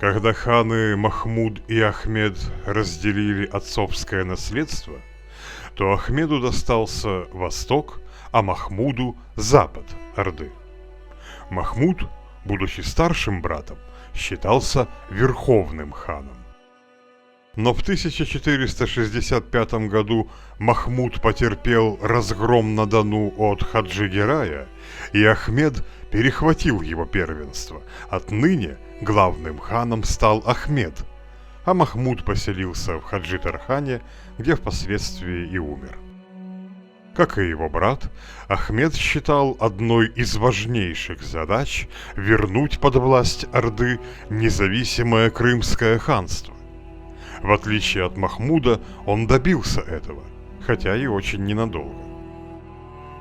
Когда ханы Махмуд и Ахмед разделили отцовское наследство, то Ахмеду достался восток, а Махмуду – запад Орды. Махмуд, будучи старшим братом, считался верховным ханом. Но в 1465 году Махмуд потерпел разгром на Дону от Хаджи-Герая, и Ахмед перехватил его первенство. Отныне главным ханом стал Ахмед, а Махмуд поселился в Хаджи-Тархане, где впоследствии и умер. Как и его брат, Ахмед считал одной из важнейших задач вернуть под власть Орды независимое Крымское ханство. В отличие от Махмуда, он добился этого, хотя и очень ненадолго.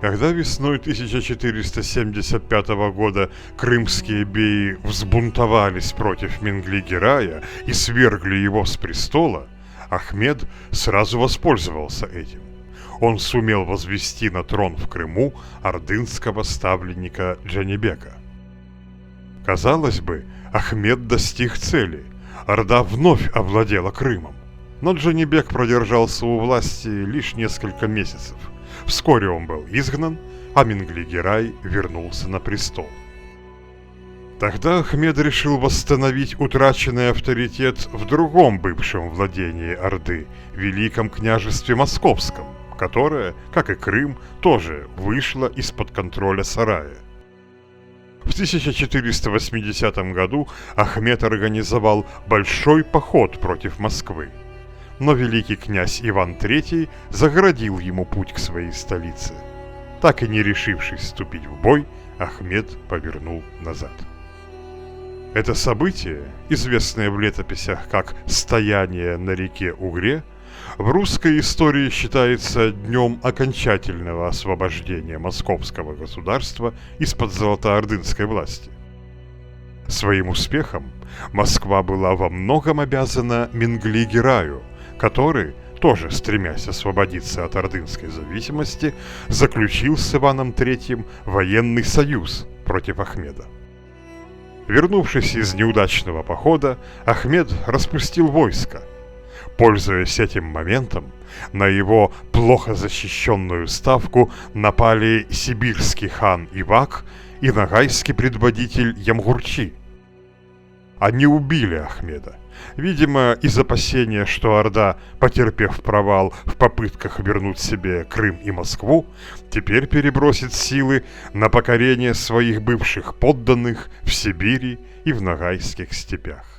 Когда весной 1475 года крымские беи взбунтовались против Менгли-Герая и свергли его с престола, Ахмед сразу воспользовался этим. Он сумел возвести на трон в Крыму ордынского ставленника Джанибека. Казалось бы, Ахмед достиг цели. Орда вновь овладела Крымом. Но Джанибек продержался у власти лишь несколько месяцев. Вскоре он был изгнан, а Менгли-Герай вернулся на престол. Тогда Ахмед решил восстановить утраченный авторитет в другом бывшем владении Орды, Великом княжестве Московском, которое, как и Крым, тоже вышло из-под контроля Сарая. В 1480 году Ахмед организовал большой поход против Москвы, но великий князь Иван III загородил ему путь к своей столице. Так и не решившись вступить в бой, Ахмед повернул назад. Это событие, известное в летописях как «Стояние на реке Угре», в русской истории считается днем окончательного освобождения московского государства из-под золотоордынской власти. Своим успехом Москва была во многом обязана Менгли-Гераю, который, тоже стремясь освободиться от ордынской зависимости, заключил с Иваном III военный союз против Ахмеда. Вернувшись из неудачного похода, Ахмед распустил войско. Пользуясь этим моментом, на его плохо защищенную ставку напали сибирский хан Ивак и ногайский предводитель Ямгурчи. Они убили Ахмеда, видимо, из опасения, что Орда, потерпев провал в попытках вернуть себе Крым и Москву, теперь перебросит силы на покорение своих бывших подданных в Сибири и в ногайских степях.